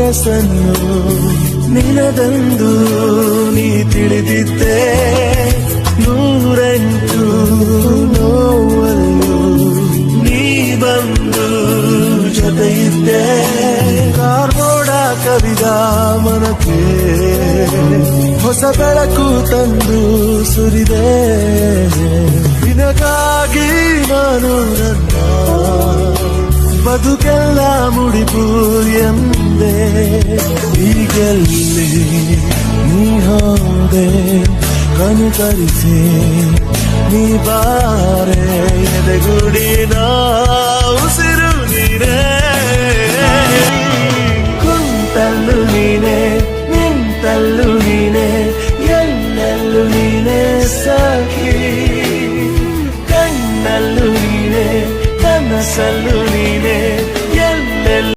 ಮನಸ್ಸನ್ನು ನಿನದಂದು ನೀ ತಿಳಿದಿದ್ದೆ. ನೂರೆಂಟು ನೋವಲ್ಲೂ ನೀ ಬಂದು ಜೊತೆಯಿದ್ದೆ. ಕಾರ್ಮೋಡ ಕವಿದ ಮನಕ್ಕೆ ಹೊಸ ಬೆಳಕು ತಂದು ಸುರಿದೆ. ನಿನಗಾಗಿ ನಾನು ನನ್ನ ಬದುಕೆಲ್ಲ ಮುಡಿಪು ಎಂದೆ. ಈಗೆಲ್ಲಿ ನೀ ಹೋದೆ ಕನಿಕರಿಸಿ ನೀ ಬಾರೆ ಎದೆಗುಡಿನ ಉಸಿ